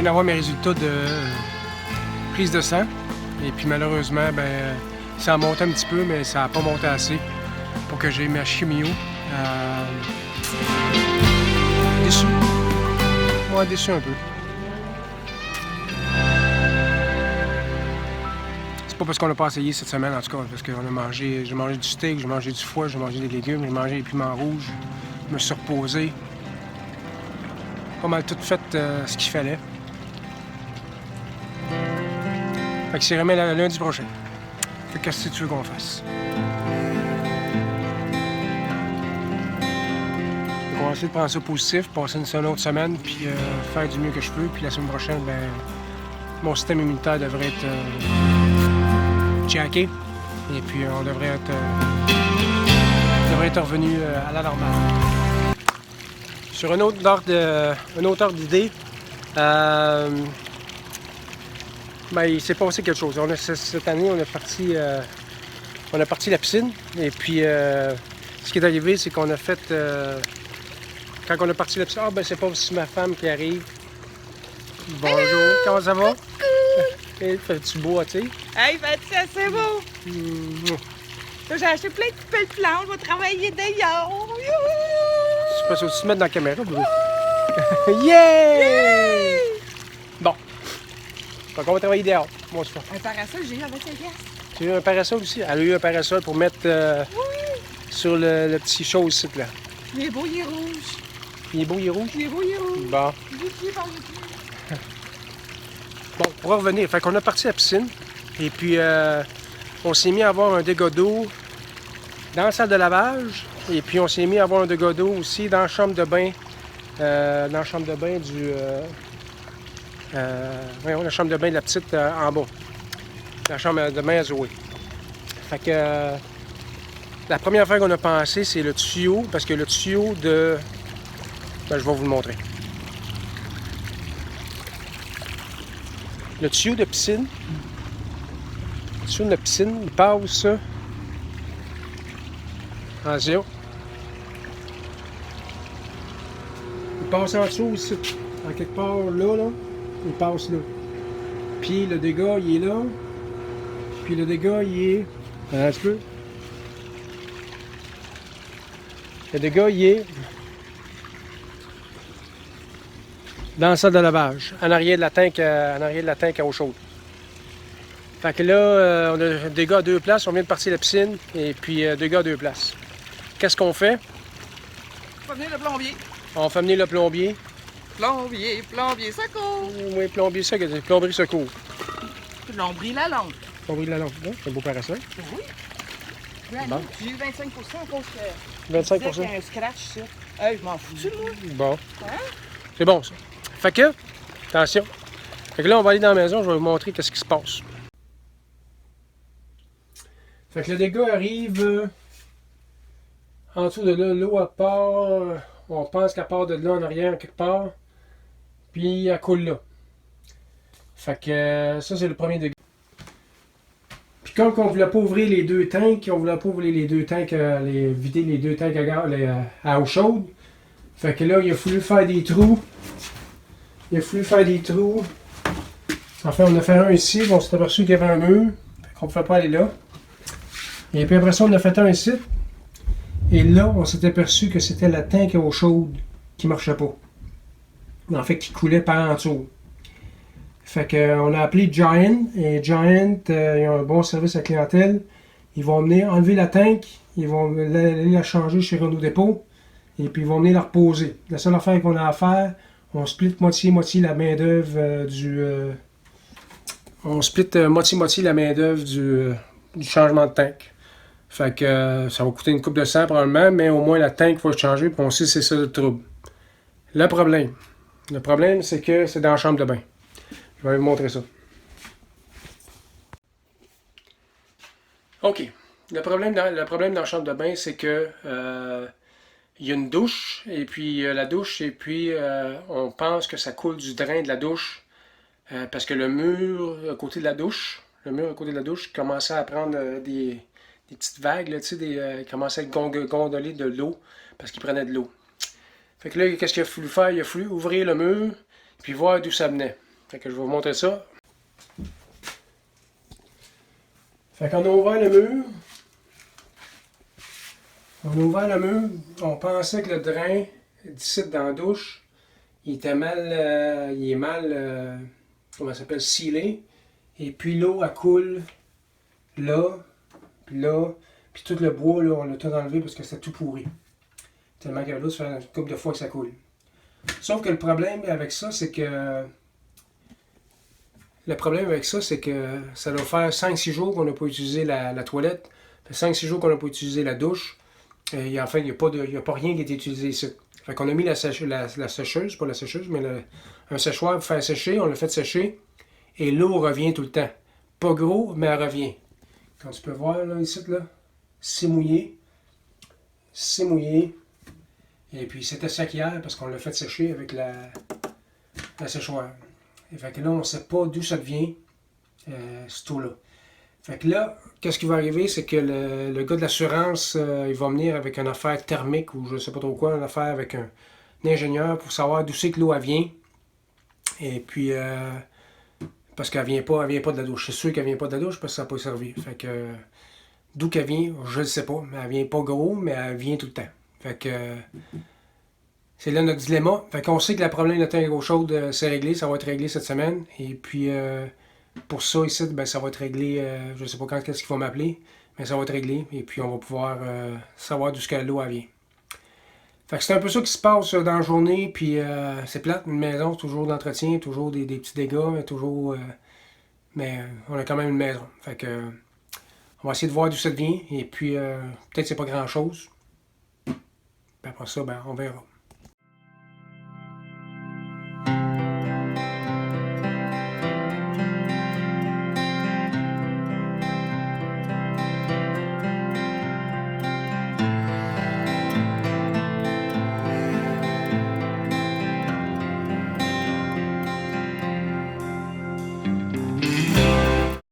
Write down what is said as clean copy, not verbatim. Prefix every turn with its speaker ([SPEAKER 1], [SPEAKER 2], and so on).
[SPEAKER 1] d'avoir mes résultats de prise de sang. Et puis malheureusement, ben, ça a monté un petit peu, mais ça n'a pas monté assez pour que j'aie ma chimio. Déçu. Moi, déçu un peu. C'est pas parce qu'on n'a pas essayé cette semaine, en tout cas, parce qu'on a mangé, j'ai mangé du steak, j'ai mangé du foie, j'ai mangé des légumes, j'ai mangé des piments rouges, je me suis reposé. Pas mal tout fait ce qu'il fallait. Fait que c'est remis lundi prochain. Fait que qu'est-ce que tu veux qu'on fasse? On va essayer de prendre ça positif, passer une autre semaine, puis faire du mieux que je peux. Puis la semaine prochaine, ben, mon système immunitaire devrait être jacké. Et puis on devrait être revenu à la normale. Sur un autre ordre d'idée, ben, il s'est passé quelque chose. Cette année, on a parti la piscine. Et puis, ce qui est arrivé, c'est qu'on a fait... quand on a parti la piscine, ben, c'est pas aussi ma femme qui arrive. Bonjour, hello! Comment ça va? Coucou! Fais-tu beau, tu sais?
[SPEAKER 2] Hey, fait-tu assez beau? J'ai acheté plein de belles plantes, je vais travailler dehors.
[SPEAKER 1] Tu peux aussi te mettre dans la caméra, bro. Yeah!
[SPEAKER 2] Yeah!
[SPEAKER 1] Bon. Donc, on va travailler dehors. Bon, c'est
[SPEAKER 2] Un parasol, j'ai eu avec 5 piastres.
[SPEAKER 1] Tu as eu un parasol aussi? Elle a eu un parasol pour mettre sur le petit chose ici, là.
[SPEAKER 2] Il est beau, il est rouge.
[SPEAKER 1] Il est beau, il est rouge?
[SPEAKER 2] Il est beau, il est rouge.
[SPEAKER 1] Bon. Bon, pour revenir, fait qu'on a parti à la piscine. Et puis, on s'est mis à avoir un dégât d'eau dans la salle de lavage. Et puis, on s'est mis à avoir un dégât d'eau aussi dans la chambre de bain. Dans la chambre de bain du... voyons, la chambre de bain de la petite en bas. La chambre de bain à Zoé. Fait que... la première affaire qu'on a pensé, c'est le tuyau. Parce que le tuyau de... Ben, je vais vous le montrer. Le tuyau de piscine. Le tuyau de la piscine, il passe... Attention. Il passe en dessous ici. En quelque part là, il passe là. Puis le dégât, il est là. Puis le dégât, il est... Un petit peu. Le dégât, il est... dans la salle de lavage, en arrière de la tank à eau chaude. Fait que là, on a des gars à deux places, on vient de partir la piscine, et puis deux gars à deux places. Qu'est-ce qu'on fait?
[SPEAKER 2] On va venir le plombier.
[SPEAKER 1] On fait venir le plombier.
[SPEAKER 2] Plombier, ça court.
[SPEAKER 1] Oui, plombier secours. Plomberie secours.
[SPEAKER 2] Plomberie la lampe.
[SPEAKER 1] Plomberie de la lampe. C'est un beau parasol.
[SPEAKER 2] Oui.
[SPEAKER 1] Bon.
[SPEAKER 2] J'ai eu 25% à cause que...
[SPEAKER 1] 25%?
[SPEAKER 2] Il y a un scratch, ça. Hey, je m'en fous-tu, moi?
[SPEAKER 1] Bon.
[SPEAKER 2] Hein?
[SPEAKER 1] C'est bon, ça. Fait que, attention. Fait que là, on va aller dans la maison, je vais vous montrer qu'est-ce qui se passe. Fait que le dégât arrive en dessous de là, l'eau elle part, on pense qu'elle part de là en arrière quelque part, puis elle coule là. Fait que ça c'est le premier dégât. Puis comme on voulait pas ouvrir les deux tanks, on voulait pas ouvrir les deux tanks, vider les deux tanks à eau chaude. Fait que là il a fallu faire des trous. Enfin on a fait un ici, on s'est aperçu qu'il y avait un mur, fait qu'on ne pouvait pas aller là. Et puis après ça, on a fait un ici. Et là, on s'est aperçu que c'était la tank à eau chaude qui ne marchait pas. En fait, qui coulait par en dessous. Fait qu'on a appelé Giant. Et Giant, ils ont un bon service à la clientèle. Ils vont venir enlever la tank. Ils vont aller la changer chez Renault Dépôt. Et puis, ils vont venir la reposer. La seule affaire qu'on a à faire, on split moitié-moitié la main-d'œuvre on split moitié-moitié la main-d'œuvre du changement de tank. Fait que ça va coûter une coupe de cent probablement, mais au moins la tank va changer, puis on sait que c'est ça le trouble. Le problème, c'est que c'est dans la chambre de bain. Je vais vous montrer ça. OK. Le problème dans la chambre de bain, c'est que il y a une douche, et puis la douche, et puis on pense que ça coule du drain de la douche, parce que le mur à côté de la douche commençait à prendre des petites vagues, là, tu sais, commençait à gondoler de l'eau, parce qu'il prenait de l'eau. Fait que là, qu'est-ce qu'il a fallu faire? Il a fallu ouvrir le mur, puis voir d'où ça venait. Fait que je vais vous montrer ça. Fait qu'on a ouvert le mur. On a ouvert le mur. On pensait que le drain d'ici dans la douche, il était mal. Il est mal. Comment ça s'appelle? Scellé. Et puis l'eau, elle coule là. Puis tout le bois, là, on l'a tout enlevé parce que c'était tout pourri. Tellement que l'eau, ça fait une couple de fois que ça coule. Sauf que le problème avec ça, c'est que. Le problème avec ça, c'est que ça doit faire 5-6 jours qu'on n'a pas utilisé la toilette. Ça fait 5-6 jours qu'on n'a pas utilisé la douche. Et en fait, il n'y a pas rien qui a été utilisé ici. Fait qu'on a mis la sécheuse, pas la sécheuse, mais un séchoir pour faire sécher. On l'a fait sécher. Et l'eau revient tout le temps. Pas gros, mais elle revient. Comme tu peux voir là, ici, là, c'est mouillé. C'est mouillé. Et puis c'était sec hier parce qu'on l'a fait sécher avec la séchoir. Et fait que là, on ne sait pas d'où ça vient, cette eau-là. Fait que là, qu'est-ce qui va arriver, c'est que le gars de l'assurance, il va venir avec une affaire thermique ou je ne sais pas trop quoi, une affaire avec un ingénieur pour savoir d'où c'est que l'eau vient. Et puis, parce qu'elle vient pas de la douche. C'est sûr qu'elle vient pas de la douche parce que ça n'a pas servi. Fait que, d'où qu'elle vient, je ne sais pas. Mais elle vient pas gros, mais elle vient tout le temps. Fait que, c'est là notre dilemma. Fait qu'on sait que le problème de la tank à eau chaude, c'est réglé. Ça va être réglé cette semaine. Et puis, pour ça, ici, ben, ça va être réglé. Je ne sais pas quand est-ce qu'il va m'appeler. Mais ça va être réglé. Et puis, on va pouvoir savoir d'où l'eau vient. Fait que c'est un peu ça qui se passe dans la journée, puis c'est plate, une maison, c'est toujours d'entretien, toujours des petits dégâts, mais toujours... mais on a quand même une maison. Fait que on va essayer de voir d'où ça vient, et puis peut-être c'est pas grand-chose. Puis après ça, ben on verra.